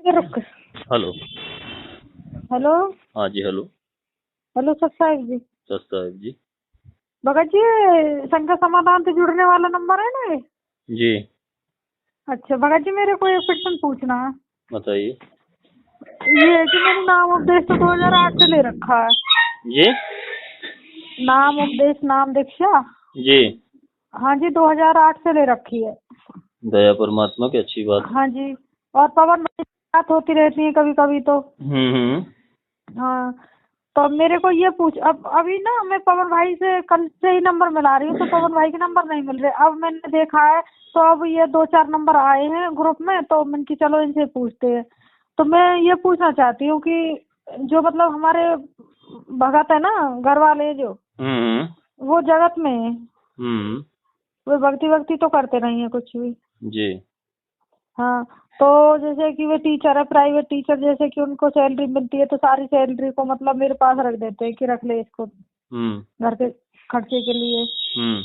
रुक। Hello. Hello. हाँ जी, hello. Hello sir Sahib जी। Sir Sahib जी। भगत जी, ये शंका समाधान से जुड़ने वाला नंबर है ना ये? जी, अच्छा भगत जी, मेरे को एक क्वेश्चन पूछना है। बताइए। ये है कि मैंने नाम उपदेश तो 2008 से ले रखा है। जी। नाम उपदेश, नाम दीक्षा। जी। हाँ जी, 2008 से ले रखी है। दया परमात्मा की, अच्छी बात है। हाँ जी। और पवन भाई से बात होती रहती है कभी कभी तो। हम्म। हाँ। तो मेरे को ये पूछ, अब अभी ना मैं पवन भाई से कल से ही नंबर मिला रही हूँ, तो पवन भाई के नंबर नहीं मिल रहे। अब मैंने देखा है तो अब ये 2-4 नंबर आए हैं ग्रुप में, तो मैंने की चलो इनसे पूछते हैं। तो मैं ये पूछना चाहती हूँ कि जो मतलब हमारे भगत है ना, घर वाले जो, हम्म। वो जगत में है, हम्म। वो भक्ति वक्ति तो करते नहीं है कुछ भी। जी। हाँ। तो जैसे कि वे टीचर है, प्राइवेट टीचर, जैसे कि उनको सैलरी मिलती है तो सारी सैलरी को मतलब मेरे पास रख देते हैं कि रख ले इसको हम्म। घर के खर्चे के लिए। हम्म।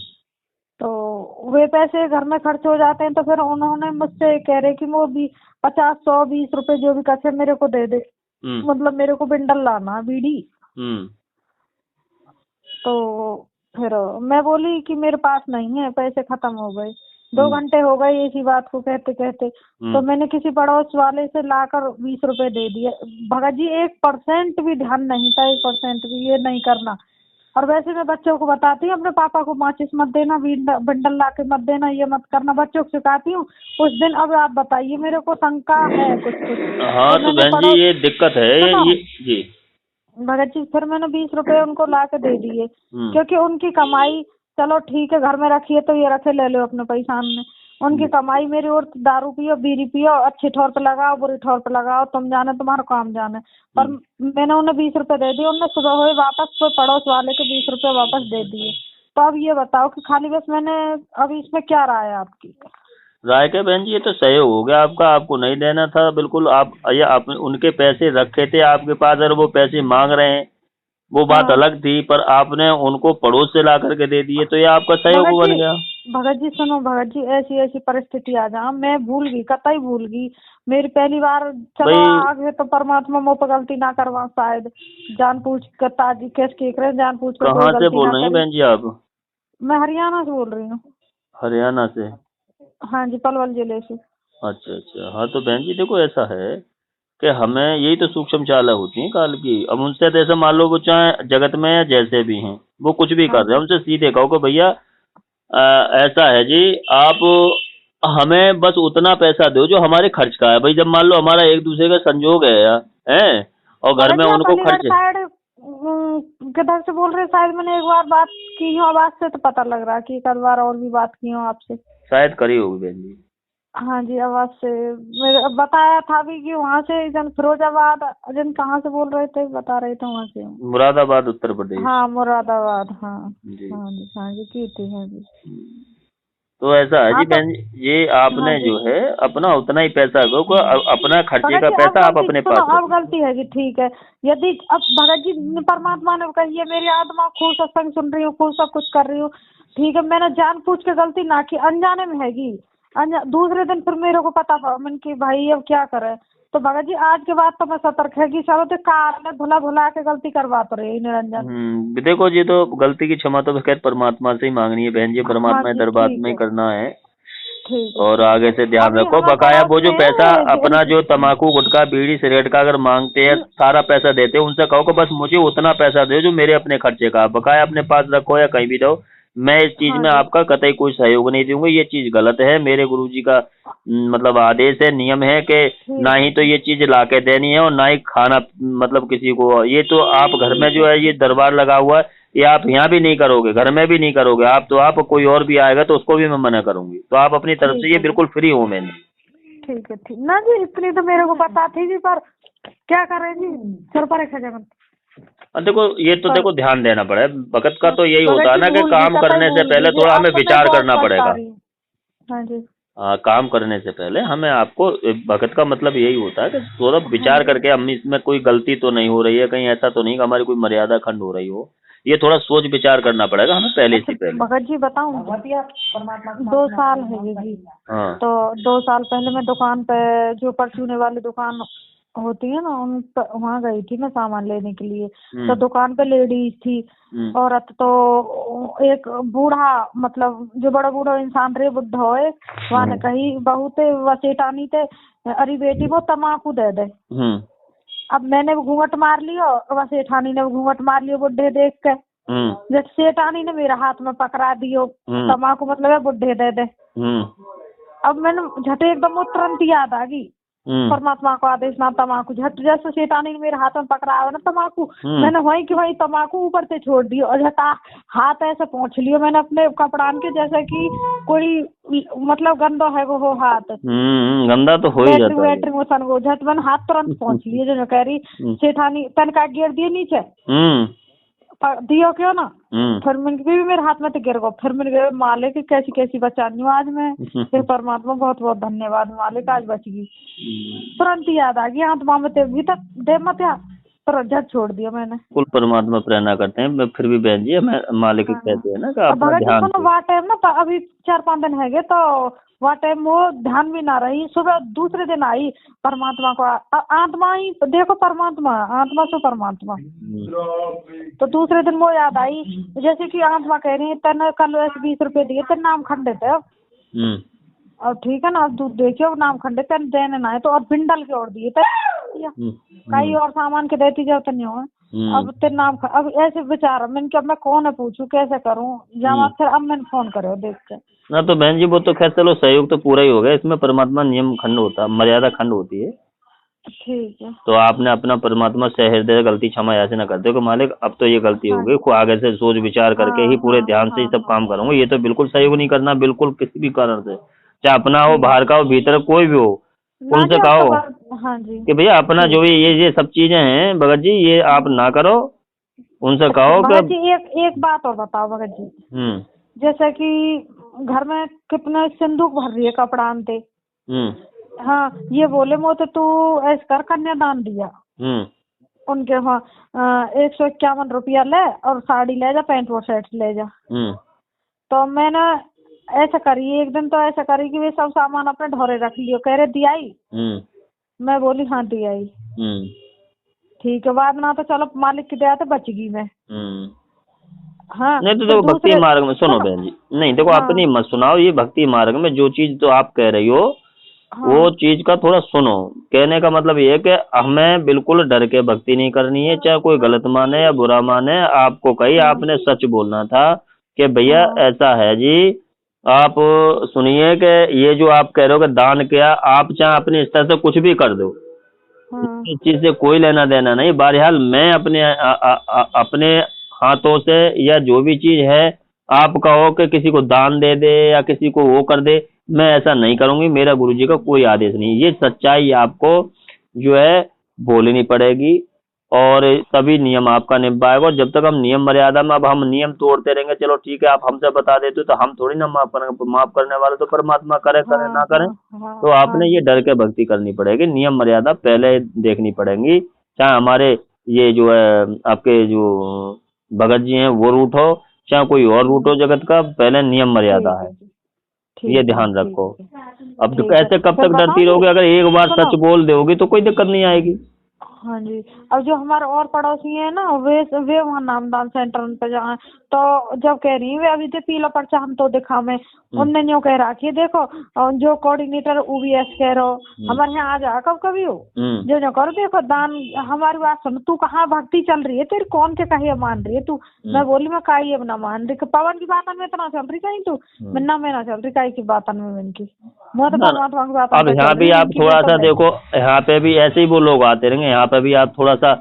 तो वे पैसे घर में खर्च हो जाते हैं, तो फिर उन्होंने मुझसे कह रहे कि वो भी 50, 100, 20 रुपए जो भी कचे मेरे को दे दे। हम्म। मतलब मेरे को बिंडल लाना बीड़ी। हम्म। तो फिर मैं बोली कि मेरे पास नहीं है, पैसे खत्म हो गए। 2 घंटे हो गए इसी बात को कहते कहते। तो हम्म। मैंने किसी पड़ोस वाले से लाकर 20 रुपए दे दिए। भगत जी 1% भी ध्यान नहीं था, 1% भी ये नहीं करना। और वैसे मैं बच्चों को बताती हूँ, अपने पापा को माचिस मत देना, बंडल ला के मत देना, ये मत करना, बच्चों को सिखाती हूँ। उस दिन अब आप बताइए, मेरे को शंका है कुछ कुछ। हाँ तो तो मैंने बहन जी, पड़ोस, ये दिक्कत है सुनो ये। जी। भगत जी, फिर मैंने 20 रुपए उनको ला के दे दिए, हम्म। क्योंकि उनकी कमाई, चलो ठीक है घर में रखिए तो ये रखे, ले लो अपने पैसा में। उनकी कमाई मेरी और दारू पियो, बीड़ी पियो, अच्छी ठौर पे लगाओ, बुरी ठौर पे लगाओ, तुम जाने तुम्हारा काम जाने। पर मैंने उन्हें 20 रुपए दे दिए, उन्हें सुबह हुए वापस वो पड़ोस वाले के 20 रुपए वापस दे दिए। तो अब ये बताओ कि खाली बस मैंने, अभी इसमें क्या राय है आपकी? राय के बहन जी, ये तो सहयोग हो गया आपका। आपको नहीं देना था बिल्कुल। आप ये आप उनके पैसे रखे थे आपके पास और वो पैसे मांग रहे हैं, वो बात हाँ अलग थी, पर आपने उनको पड़ोस से ला करके दे दिए, तो ये आपका सहयोग भगत बन जी, गया। भगत जी सुनो भगत जी, ऐसी ऐसी परिस्थिति आ जा, मैं भूल गई, कतई भूल गई। मेरी पहली बार, चलो भाई, आगे तो परमात्मा मुझ पर गलती ना करवा शायद। जान पूछ कर ताजी केस के करे, जान पूछ कर कोई कहाँ से गलती बोल ना रही हैं करी। बहन जी आप? मैं हरियाणा से बोल रही हूँ। हरियाणा से? हाँ जी, पलवल जिले से। अच्छा अच्छा। हाँ तो बहन जी देखो, ऐसा है कि हमें यही तो सूक्ष्म चालें होती हैं काल की। अब उनसे तो ऐसे मान लो, वो चाहे जगत में या जैसे भी हैं, वो कुछ भी हाँ कर रहे हैं, जी। उनसे सीधे कहो कि भैया ऐसा है जी, आप हमें बस उतना पैसा दो जो हमारे खर्च का है। भाई जब मान लो हमारा एक दूसरे का संजोग है यार, हैं, और घर भगत में जी आप उनको अलीगढ़ खर्च। साइड किधर से बोल रहे हैं? शायद मैंने एक बार बात की हूँ, आवाज से तो पता लग रहा है कि एक बार और भी बात की हूँ आपसे। शायद करी होगी बहन जी। हाँ जी, आवाज से। मेरे बताया था भी कि वहाँ से जन फिरोजाबाद, जन कहाँ से बोल रहे थे, बता रहे थे वहाँ से हूँ। मुरादाबाद, उत्तर प्रदेश। हाँ मुरादाबाद, हाँ। जी। हाँ जी की थी, हाँ जी। तो ऐसा है हाँ जी तो, बहन जी, ये हाँ आपने जी। जो है अपना उतना ही पैसा दो को, अपना खर्चे भगत का जी अब पैसा आप गलती अपने सुनो, पास अब रखो। गलती है जी, ठीक है। यदि अब भगत जी परमात्मा ने कही है, मेरी आत्मा खूब सत्संग सुन रही हूँ, खूब सब कुछ कर रही हूँ, ठीक है, मैंने जान पूछ के गलती ना की, अनजाने में हैगी। दूसरे दिन फिर मेरे को पता पड़ा, मैंने कि भाई अब क्या करे। तो भगत जी आज के बाद तो मैं सतर्क है कि चलो तो कार में भुला भुला के गलती करवा तो रही निरंजन। देखो जी, तो गलती की क्षमा तो खैर परमात्मा से ही मांगनी है बहन जी, हाँ परमात्मा के जी दरबार ठीक में ही है, करना है। ठीक है, और ठीक आगे है। से ध्यान अभी रखो, हमारे बकाया पड़ोस वो जो पैसा अपना जो में तम्बाकू गुटखा बीड़ी सिगरेट का अगर मांगते हैं, सारा पैसा देते हैं, उनसे कहो कि बस मुझे उतना पैसा दो जो मेरे अपने खर्चे का, बकाया अपने पास रखो या कहीं भी दो। मैं इस चीज हाँ में जी आपका कतई कोई सहयोग नहीं दूंगा, ये चीज गलत है। मेरे गुरुजी का मतलब आदेश है, नियम है कि ना ठीक है, ही तो ये चीज ला के देनी है और ना ही खाना, मतलब किसी को। ये तो आप घर में ठीक है, जो है ये दरबार लगा हुआ है, ये आप यहाँ भी नहीं करोगे, घर में भी नहीं करोगे आप, तो आप कोई और भी आएगा तो उसको भी मैं मना करूंगी। तो आप अपनी तरफ से, ठीक ये है जी, बिल्कुल फ्री हूँ मैंने। ठीक है, ठीक ना जी, इतनी तो मेरे को पता थी जी, पर क्या करें जी, सर पर एक जगह देखो, ये तो पर। देखो ध्यान देना पड़ेगा, भगत का तो यही भगत होता है जी ना कि भूल गई, काम कतई करने से भूल गई पहले जी, थोड़ा अब हमें तो मैं विचार बहुत करना पछता पड़ेगा। रही हूँ। हाँ जी। काम करने से पहले हमें आपको, भगत का मतलब यही होता है कि थोड़ा हाँ विचार जी। करके हम इसमें कोई गलती तो नहीं हो रही है, कहीं ऐसा तो नहीं कि हमारी कोई मर्यादा खंड हो रही हो, ये थोड़ा सोच विचार करना पड़ेगा हमें पहले से पहले। भगत जी बताऊं, 2 साल है ये जी। हाँ। तो 2 साल पहले मैं दुकान पे, जो परचूने वाली दुकान होती है ना, वहाँ गई थी मैं सामान लेने के लिए। तो दुकान पे लेडीज थी, औरत, तो एक बूढ़ा, मतलब जो बड़ा बूढ़ा इंसान रहे, बुढ़ा हो, वहाँ ने कही बहू ते वसेटानी थे, अरे बेटी वो तम्बाकू दे दे। अब मैंने घूंघट मार लियो, वसेठानी ने घूंघट मार लियो बुढ़े देख के। जब सेठानी ने मेरा हाथ में पकड़ा दियो, तम्बाकू मतलब है बुढ़े दे दे। अब मैंने झटे एकदम तुरंत याद आ गई, परमात्मा को आदेश ना तम्बाकू, झट जैसे सेठानी ने मेरे हाथ में पकड़ा ना तम्बाकू, मैंने वहीं की वहीं तम्बाकू ऊपर से छोड़ दियो और झटा हाथ ऐसे पहुंच लियो मैंने अपने कपड़ान के, जैसे कि कोई मतलब गंदा है वो हाथ। गंदा तो हो ही जाता है। बैटरी मोशन वो झट मैंने हाथ तुरंत पहुंच लिए, जो कह रही सेठानी तन का गिर दिए नीचे, दियो क्यों ना। फिर मैंने मेरे हाथ में तो गिर गो, फिर मैंने मालिक कैसी कैसी बचानी हूँ आज मैं, फिर परमात्मा बहुत बहुत धन्यवाद मालिक, आज बच गई। तुरंत याद आ गई, आत्मा में भी तक दे मत तुरंत झट छोड़ दिया मैंने। कुल परमात्मा प्रेरणा करते हैं, फिर भी बहन जी हमें मालिक कहते हैं ना कि अपना ध्यान। वहाँ टाइम ना अभी 4-5 दिन है तो वहाँ टाइम वो ध्यान भी ना रही, सुबह दूसरे दिन आई परमात्मा को, आत्मा ही देखो परमात्मा, आत्मा से परमात्मा। तो दूसरे दिन वो याद आई, जैसे कि आत्मा कह रही है तेने कल वैसे 20 रुपए दिए, तेरे नाम खंडित है और ठीक है ना, अब तू देखियो नाम खंडित तेने देने ना है तो, और बिंडल के और दिए थे कई और सामान के देती जाओ तो नहीं हो, अब तेरे नाम अब ऐसे विचार मैंने कि अब मैं कौन है पूछूं, कैसे करूं जमा। फिर अब मैंने फोन करो देख के ना, तो बहन जी वो तो खैर चलो सहयोग तो पूरा ही हो गया, इसमें परमात्मा नियम खंड होता, मर्यादा खंड होती है। ठीक है। तो आपने अपना परमात्मा से हृदय गलती क्षमा ऐसे ना करते हो कि मालिक अब तो ये गलती हो गई, आगे से सोच विचार करके ही पूरे ध्यान से ही सब काम करूंगा। ये तो बिल्कुल सहयोग नहीं करना, बिल्कुल किसी भी कारण से, चाहे अपना हो, बाहर का हो, भीतर कोई भी हो, उनसे कहो हाँ जी कि भैया अपना जो भी ये सब चीजें हैं भगत जी ये आप ना करो, उनसे कहो कि भगत जी एक बात और बताओ भगत जी, जैसे कि घर में कितने सिंदूक भर रही है कपड़ा आनते, हाँ ये बोले मो तो तू ऐसे कर कन्यादान दिया उनके, वहाँ 151 रुपया ले और साड़ी ले जा, पैंट और शर्ट ले जा। तो मैंने ऐसा करी, एक दिन तो ऐसा करी कि वे सब सामान अपने ढोरे रख लियो, कह रहे दियाई, मैं बोली हाँ दियाई, ठीक है, बाद में तो चलो मालिक की दया तो बच गई मैं। हाँ नहीं तो देखो भक्ति मार्ग में सुनो बहन जी, नहीं देखो अपनी मत सुनाओ, ये भक्ति मार्ग में जो चीज तो आप कह रही हो वो चीज का थोड़ा सुनो। कहने का मतलब ये है कि हमें बिल्कुल डर के भक्ति नहीं करनी है, चाहे कोई गलत माने या बुरा माने, आपको कही आपने सच बोलना था कि भैया ऐसा है जी, आप सुनिए कि ये जो आप कह रहे हो कि दान किया, आप चाहे अपने स्तर से कुछ भी कर दो, इस चीज से कोई लेना देना नहीं। बहरहाल मैं अपने हाथों से या जो भी चीज है, आप कहो कि किसी को दान दे दे या किसी को वो कर दे, मैं ऐसा नहीं करूंगी, मेरा गुरुजी का कोई आदेश नहीं। ये सच्चाई आपको जो है बोलनी पड़ेगी और तभी नियम आपका निभाएगा। और जब तक हम नियम मर्यादा में, अब हम नियम तोड़ते रहेंगे, चलो ठीक है आप हमसे बता देते हो तो हम थोड़ी ना माफ करेंगे, माफ करने वाले तो परमात्मा करे ना करें। तो आपने ये डर के भक्ति करनी पड़ेगी, नियम मर्यादा पहले देखनी पड़ेगी, चाहे हमारे ये जो है आपके जो भगत जी हैं वो रूट हो, चाहे कोई और रूट हो जगत का, पहले नियम मर्यादा है, ये ध्यान रखो। अब तो कैसे कब तक डरती रहोगे, अगर एक बार सच बोल दोगी तो कोई दिक्कत नहीं आएगी। हाँ जी, अब जो हमारे और पड़ोसी है ना वे वहाँ नामदान सेंटर पे जहाँ, तो जब कह रही वे अभी तो पीला पर्चा हम तो दिखा में, उनने न्यू कह रहा कि देखो जो कोऑर्डिनेटर UBS कह रहो हमारे यहाँ आ जा कब कभी हो, जो करो देखो दान, हमारी बात सुन, तू कहाँ भक्ति चल रही है तेरी, कौन के कहे मान रही है तू। मैं बोली मैं काई अब ना मान रही, पवन की बात में इतना चल रही कहीं तू, मैं ना चल रही काई की बात में इनकी, मैं तो परमात्मा की बात। अब यहाँ भी आप थोड़ा सा देखो, यहाँ पे भी ऐसे ही वो लोग आते रहेंगे, यहाँ पे भी आप थोड़ा सा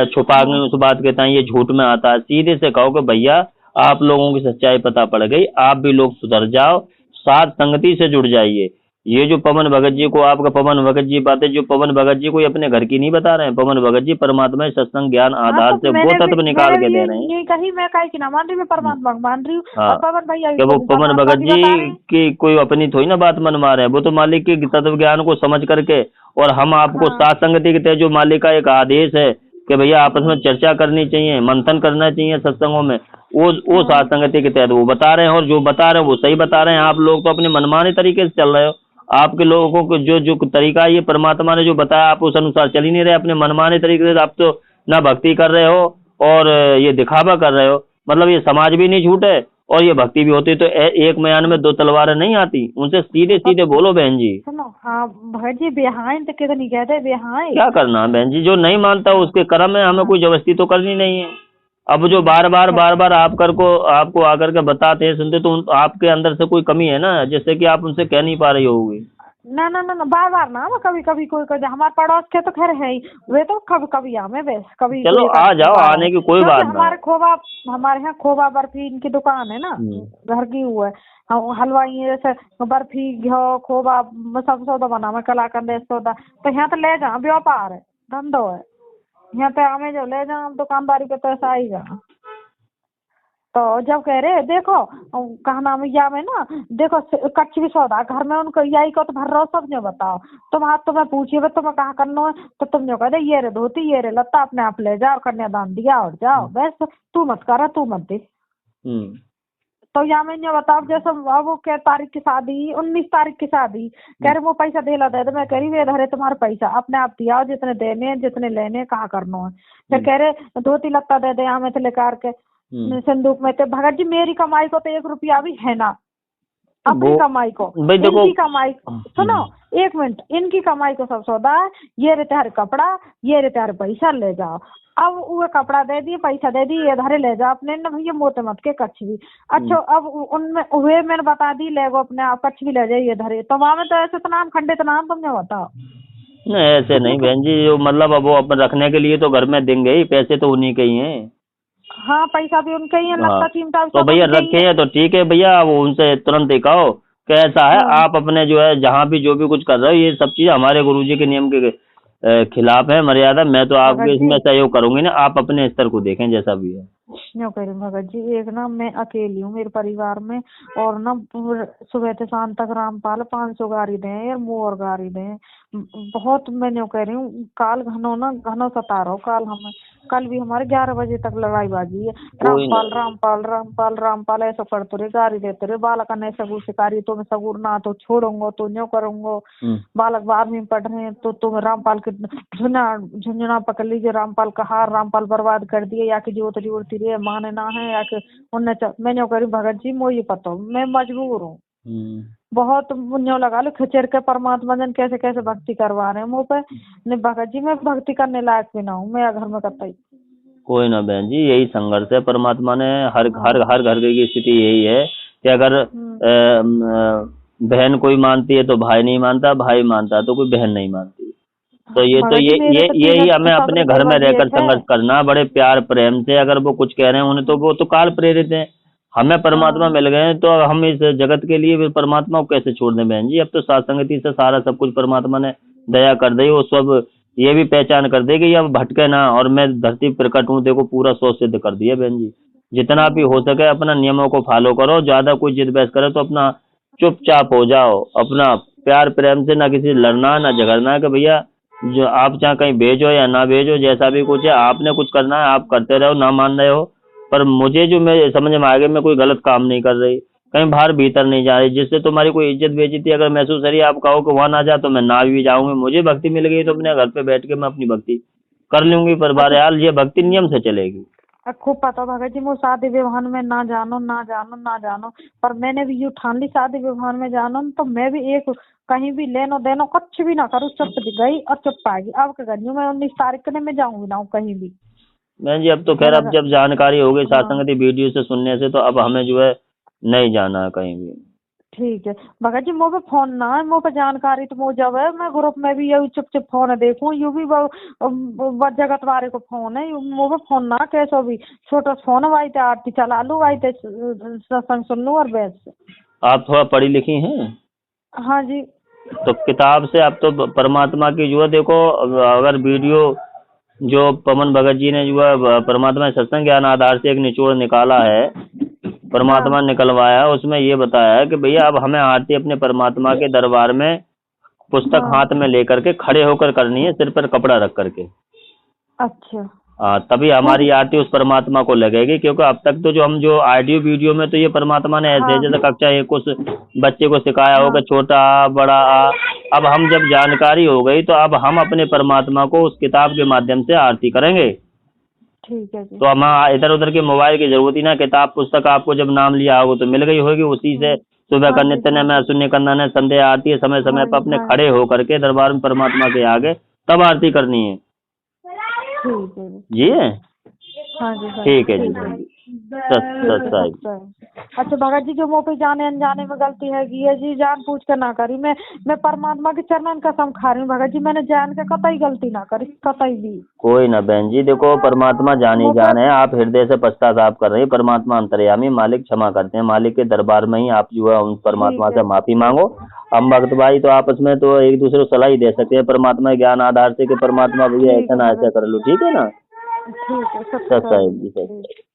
छुपा के उस बात कहता है ये झूठ में आता है, सीधे से कहो कि भैया आप लोगों की सच्चाई पता पड़ गई, आप भी लोग सुधर जाओ, साथ संगति से जुड़ जाइए। ये जो पवन भगत जी को, आपका पवन भगत जी बातें, जो पवन भगत जी को अपने घर की नहीं बता रहे हैं, पवन भगत जी परमात्मा सत्संग ज्ञान आधार से वो तत्व निकाल के दे रहे हैं। कहीं मैं काहे की ना मान रही, मैं परमात्मा मान रही हूँ। पवन भैया वो पवन भगत जी की कोई अपनी थोड़ी ना बात मनवा रहे हैं, वो तो मालिक के तत्व ज्ञान को समझ करके, और हम आपको साथ संगति के तहत जो मालिक का एक आदेश है कि भैया आपस में चर्चा करनी चाहिए, मंथन करना चाहिए सत्संगों में, वो साथ संगति के तहत वो बता रहे हैं, और जो बता रहे हैं वो सही बता रहे हैं। आप लोग तो अपने मनमाने तरीके से चल रहे हो। आपके लोगों को जो जो तरीका ये परमात्मा ने जो बताया आप उस अनुसार चल ही नहीं रहे, अपने मनमाने तरीके से। आप तो ना भक्ति कर रहे हो और ये दिखावा कर रहे हो। मतलब ये समाज भी नहीं छूटे और ये भक्ति भी होती, तो एक म्यान में दो तलवारें नहीं आती। उनसे सीधे सीधे बोलो बहन जी। सुनो, हाँ भगत जी, बेहाय तो कितनी कहते बेहाय। क्या करना है बहन जी, जो नहीं मानता उसके कर्म है, हमें कोई जबरदस्ती तो करनी नहीं है। अब जो बार बार आपको आकर के बताते हैं, सुनते, तो आपके अंदर से कोई कमी है ना, जैसे कि आप उनसे कह नहीं पा रही होगी। ना ना ना ना, बार बार ना, कभी कभी कोई हमारे पड़ोस के तो खैर है ही, वे तो कभी कभी आवे बस, कभी चलो आ जाओ, आने की कोई बात ना। हमारे यहाँ खोवा बर्फी इनकी दुकान है ना, घर की वो है, हलवाई जैसे बर्फी घ्यो खोवा सब सौदा बना में कला कंदे सौदा, तो यहाँ तो ले जा, व्यापार है, धंधो है, यहाँ पे आवे जो ले जा, दुकानदारी पे तो ऐसा आएगा। तो जब कह रहे देखो कहा नाम या में ना, देखो कच्ची भी सौदा घर में उनको यही को तो भर रहा सब ने बताओ, तुम हाथ तुम्हें पूछिए तुम्हें कहा करना है, तो तुम जो कह दे ये रे धोती ये रे लत्ता अपने आप ले जाओ, कन्यादान दिया और जाओ, बस तू मत कर तू मत दे। तो या मैं ये बताओ, जैसे अब वो क्या तारीख की शादी, 19 तारीख की शादी, कह रहे वो पैसा दे ला दे, मैं कह रही वे धरे तुम्हारा पैसा अपने आप दिया, जितने देने जितने लेने कहा करना है। फिर कह रहे धोती लत्ता दे दे हमें तो लेकर के संदूक में। तो भगत जी मेरी कमाई को तो 1 रुपया भी है ना, अपनी कमाई को, इनकी कमाई सुनो 1 मिनट, इनकी कमाई को सब सौदा है, ये रे त्यारे कपड़ा, ये रे त्यारे पैसा ले जाओ। अब वो कपड़ा दे दिए पैसा दे दिए, ये धरे ले जाओ अपने न भैया मोते मत के कच्छ भी। अच्छा अब उनमें हुए मैंने बता दी ले गो अपने आप कच्छ भी ले जाइए धरे, तो वहां में तो ऐसे तो नाम खंडित नाम तुमने बताओ। नहीं ऐसे नहीं बहन जी, जो मतलब अब वो अपन रखने के लिए तो घर में देंगे ही, पैसे तो उन्हीं के ही हैं। हाँ पैसा भी उनका ही है, लगता चिमटा तो भैया रखे हैं तो ठीक है भैया, वो उनसे तुरंत ही कहो कैसा है। आप अपने जो है जहाँ भी जो भी कुछ कर रहे हो, ये सब चीज हमारे गुरुजी के नियम के खिलाफ है, मर्यादा। मैं तो आपके इसमें सहयोग करूंगी ना, आप अपने स्तर को देखें जैसा भी है। न्यू कह रही भगत जी, एक ना मैं अकेली हूँ मेरे परिवार में, और ना सुबह से शाम तक रामपाल 500 गाड़ी दें यार, मोर गाड़ी दें बहुत। मैं न्यू कह रही हूँ काल घनो सता रहा हूँ, कल भी हमारे 11 बजे तक लड़ाई बाजी है, रामपाल रामपाल रामपाल रामपाल ऐसा करते रहे, गाड़ी देते रहे, बालक ने सगुर शिकारी, तो मैं सगुर ना तो छोड़ूंगा तो न्यू करूंगा, बालक 12वीं में पढ़ रहे हैं तो तुम रामपाल के झुंझुना पकड़ लीजिए, रामपाल का हार रामपाल बर्बाद कर दिए, या कि जोत जोड़ती रही माने ना है, या कि उनने मैंने करी भगत जी मोई पता मैं मजबूर हूँ बहुत, मुन्यो लगा लो खिचड़ के परमात्मा जन कैसे कैसे भक्ति करवा रहे हैं मुँह पे। नहीं भगत जी मैं भक्ति करने लायक भी ना हूँ, मैं घर में कतई। कोई ना बहन जी, यही संघर्ष है। परमात्मा ने हर घर की स्थिति यही है कि अगर बहन कोई मानती है तो भाई नहीं मानता, भाई मानता है तो कोई बहन नहीं मानती। तो यही हमें अपने घर में रहकर संघर्ष करना, बड़े प्यार प्रेम से। अगर वो कुछ कह रहे हैं उन्हें तो वो तो काल प्रेरित है, हमें परमात्मा मिल गए हैं, तो हम इस जगत के लिए फिर परमात्मा को कैसे छोड़ दें बहन जी। अब तो सत्संगति से सारा सब कुछ परमात्मा ने दया कर दी, वो सब ये भी पहचान कर दे कि अब भटके ना, और मैं धरती प्रकट हूँ, देखो पूरा 100 सिद्ध कर दिया बहन जी। जितना भी हो सके अपना नियमों को फॉलो करो, ज्यादा कोई जिद बहस करे तो अपना चुपचाप हो जाओ, अपना प्यार प्रेम से, ना किसी लड़ना ना झगड़ना, कि भैया जो आप चाहे कहीं भेजो या ना भेजो, जैसा भी कुछ है आपने कुछ करना है आप करते रहो, ना मान रहे हो, पर मुझे जो मैं समझ में आ गया मैं कोई गलत काम नहीं कर रही, कहीं बाहर भीतर नहीं जा रही, जिससे तुम्हारी कोई इज्जत बेइज्जती अगर महसूस करी, आप कहो कि वहां ना जा, तो मैं ना भी जाऊंगी। मुझे भक्ति मिल गई तो अपने घर पे बैठ के मैं अपनी भक्ति कर लूंगी, पर बहरहाल ये भक्ति नियम से चलेगी। खूब पता भगत जी, मैं शादी विवाह में ना जानो, पर मैंने भी यू ठान ली शादी विवाह में जानो, तो मैं भी एक कहीं भी लेनो देनो कुछ भी ना करूँ, चुप गई और चुप आएगी। अब क्या करूँ मैं 19 तारीख के मैं जाऊंगी ना कहीं भी। बहन जी अब तो खैर, अब जब जानकारी हो गई सत्संगति वीडियो से सुनने से, तो अब हमें जो है नहीं जाना है कहीं भी। ठीक है भगत जी, मुँह पे फोन ना है, मुँह पे जानकारी तो मुझे जब है, मैं ग्रुप में भी यही चुप फोन देखूं, यू भी जगत वाले को फोन है, मुँह पे फोन ना कैसो भी छोटा फोन वाई थे, आरती चला लू वाई थे, सत्संग सुन लू और बैठ। आप थोड़ा पढ़ी लिखी हैं? हाँ जी। तो किताब से आप तो परमात्मा की जो है, देखो अगर वीडियो जो पवन भगत जी ने जो है परमात्मा सत्संग ज्ञान आधार से एक निचोड़ निकाला है, परमात्मा निकलवाया, उसमें ये बताया है कि भैया अब हमें आरती अपने परमात्मा के दरबार में पुस्तक हाथ में लेकर के खड़े होकर करनी है, सिर पर कपड़ा रख करके। अच्छा। तभी हमारी आरती उस परमात्मा को लगेगी, क्योंकि अब तक तो जो हम जो ऑडियो वीडियो में तो ये परमात्मा ने ऐसे हाँ जैसे कक्षा एक को बच्चे को सिखाया हाँ होगा, छोटा आ, बड़ा आ। अब हम जब जानकारी हो गई तो अब हम अपने परमात्मा को उस किताब के माध्यम से आरती करेंगे। ठीक है जी। तो हम इधर उधर के मोबाइल की जरूरत ही ना, किताब पुस्तक आपको जब नाम लिया होगा तो मिल गई होगी, उसी से सुबह का हाँ जी नित्य हाँ में जी शून्य कंदन है, संध्या आरती है, समय समय हाँ पर जी अपने हाँ खड़े होकर के दरबार में परमात्मा के आगे तब आरती करनी है। ठीक है जी। जी हाँ जी हाँ ठीक जी है जी ठीक है। बहन जी। ठीक है सत्साई। अच्छा है। अच्छा भगत जी, जो मुँह पे जाने अनजाने में गलती है ये जी जान पूछ कर ना करी। मैं परमात्मा के चरणन कसम खा रही हूँ भगत जी, मैंने जान के कतई गलती ना करी, कतई भी। कोई ना बहन जी, देखो परमात्मा जान ही मुँह पे जान है, आप हृदय से पश्चाताप कर रहे हैं, परमात्मा अंतर्यामी मालिक क्षमा करते हैं, मालिक के दरबार में ही आप जो है उन परमात्मा ठीक से है माफी मांगो। हम भक्त भाई तो आपस में तो एक दूसरे को सलाह ही दे सकते हैं परमात्मा के ज्ञान आधार से कि परमात्मा भैया ठीक ऐसा है ना ऐसा भगत कर लो, ठीक है ना। जी। ठीक है सत्साई सत्संग जी, जी। सत्साई।